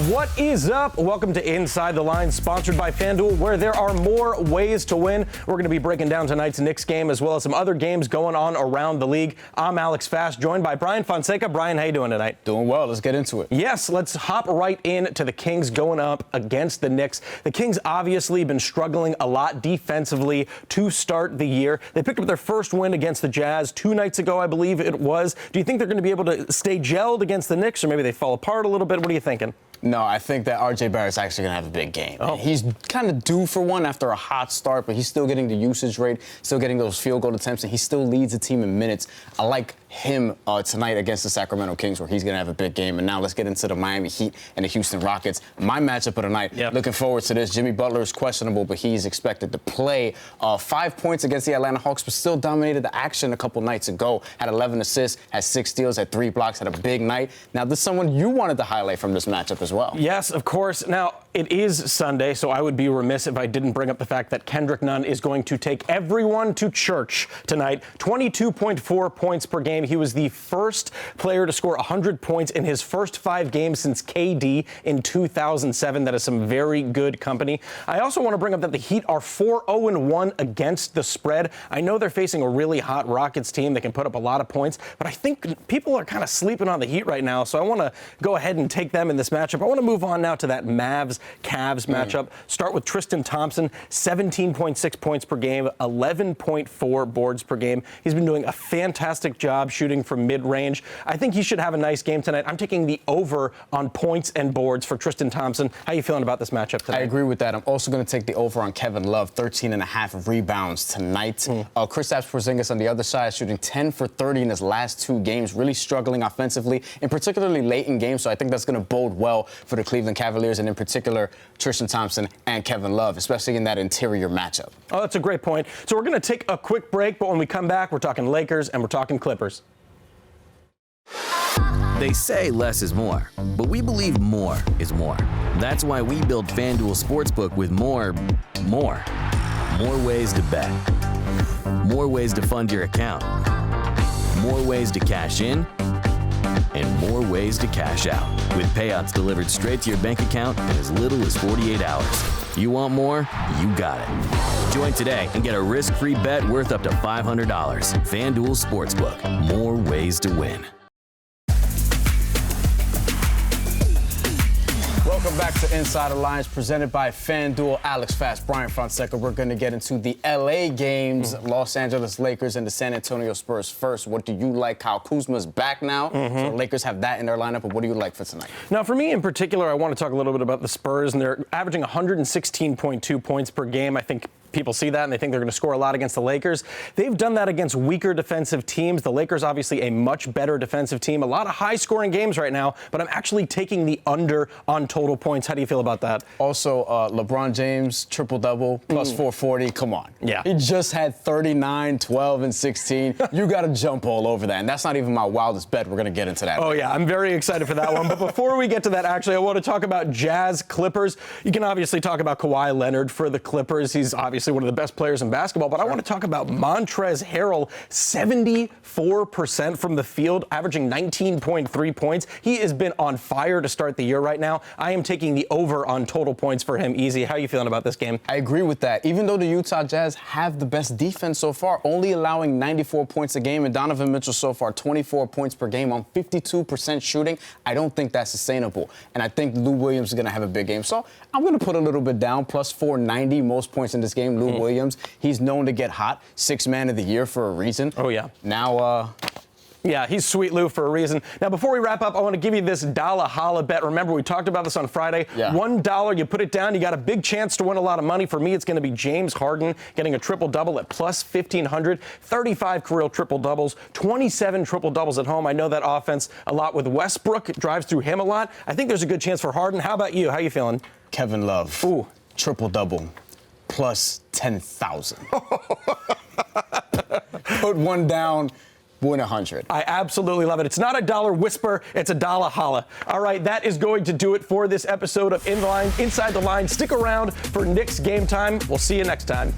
What is up? Welcome to Inside the Line, sponsored by FanDuel, where there are more ways to win. We're going to be breaking down tonight's Knicks game as well as some other games going on around the league. I'm Alex Fast, joined by Brian Fonseca. Brian, how you doing tonight? Doing well. Let's get into it. Yes, let's hop right into the Kings going up against the Knicks. The Kings obviously been struggling a lot defensively to start the year. They picked up their first win against the Jazz 2 nights ago, I believe it was. Do you think they're going to be able to stay gelled against the Knicks, or maybe they fall apart a little bit? What are you thinking? No, I think that R.J. Barrett's actually going to have a big game. Oh. He's kind of due for one after a hot start, but he's still getting the usage rate, still getting those field goal attempts, and he still leads the team in minutes. I like him tonight against the Sacramento Kings, where he's going to have a big game. And now let's get into the Miami Heat and the Houston Rockets. My matchup of the night. Yep. Looking forward to this. Jimmy Butler is questionable, but he's expected to play. 5 points against the Atlanta Hawks, but still dominated the action a couple nights ago. Had 11 assists, had 6 steals, had 3 blocks, had a big night. Now, this is someone you wanted to highlight from this matchup as well. Yes, of course. Now, it is Sunday, so I would be remiss if I didn't bring up the fact that Kendrick Nunn is going to take everyone to church tonight. 22.4 points per game. He was the first player to score 100 points in his first 5 games since KD in 2007. That is some very good company. I also want to bring up that the Heat are 4-0-1 against the spread. I know they're facing a really hot Rockets team that can put up a lot of points, but I think people are kind of sleeping on the Heat right now, so I want to go ahead and take them in this matchup. I want to move on now to that Mavs-Cavs matchup. Start with Tristan Thompson, 17.6 points per game, 11.4 boards per game. He's been doing a fantastic job shooting from mid-range. I think he should have a nice game tonight. I'm taking the over on points and boards for Tristan Thompson. How are you feeling about this matchup tonight? I agree with that. I'm also going to take the over on Kevin Love, 13.5 rebounds tonight. Kristaps Porzingis on the other side, shooting 10 for 30 in his last 2 games, really struggling offensively, and particularly late in games. So I think that's going to bode well for the Cleveland Cavaliers, and in particular, Tristan Thompson and Kevin Love, especially in that interior matchup. Oh, that's a great point. So we're going to take a quick break, but when we come back, we're talking Lakers and we're talking Clippers. They say less is more, but we believe more is more. That's why we built FanDuel Sportsbook with more. More ways to bet. More ways to fund your account. More ways to cash in. And more ways to cash out, with payouts delivered straight to your bank account in as little as 48 hours. You want more? You got it. Join today and get a risk-free bet worth up to $500. FanDuel Sportsbook. More ways to win. Welcome back to Inside the Lines, presented by FanDuel. Alex Fast, Brian Fonseca. We're going to get into the L.A. games, Los Angeles Lakers and the San Antonio Spurs first. What do you like? Kyle Kuzma's back now, so the Lakers have that in their lineup, but what do you like for tonight? Now, for me in particular, I want to talk a little bit about the Spurs, and they're averaging 116.2 points per game. I think people see that and they think they're going to score a lot against the Lakers. They've done that against weaker defensive teams. The Lakers, obviously, a much better defensive team. A lot of high-scoring games right now, but I'm actually taking the under on total points. How do you feel about that? Also, LeBron James, triple-double, plus 440. Come on. Yeah. He just had 39, 12, and 16. You got to jump all over that. And that's not even my wildest bet. We're going to get into that. Oh, yeah. I'm very excited for that one. But before we get to that, actually, I want to talk about Jazz Clippers. You can obviously talk about Kawhi Leonard for the Clippers. He's obviously one of the best players in basketball, but I want to talk about Montrezl Harrell, 74% from the field, averaging 19.3 points. He has been on fire to start the year right now. I am taking the over on total points for him easy. How are you feeling about this game? I agree with that. Even though the Utah Jazz have the best defense so far, only allowing 94 points a game, and Donovan Mitchell so far 24 points per game on 52% shooting, I don't think that's sustainable. And I think Lou Williams is going to have a big game. So I'm going to put a little bit down, plus 490, most points in this game. Lou Williams, he's known to get hot. 6th man of the year for a reason. Oh, yeah. Now, yeah, he's Sweet Lou for a reason. Now, before we wrap up, I want to give you this dollar holla bet. Remember, we talked about this on Friday. Yeah. $1, you put it down, you got a big chance to win a lot of money. For me, it's going to be James Harden getting a triple-double at plus 1,500, 35 career triple-doubles, 27 triple-doubles at home. I know that offense a lot with Westbrook. It drives through him a lot. I think there's a good chance for Harden. How about you? How you feeling? Kevin Love. Ooh. Triple-double. Plus 10,000. Put one down, win 100. I absolutely love it. It's not a dollar whisper, it's a dollar holla. All right, that is going to do it for this episode of Inside the Line. Stick around for Knicks game time. We'll see you next time.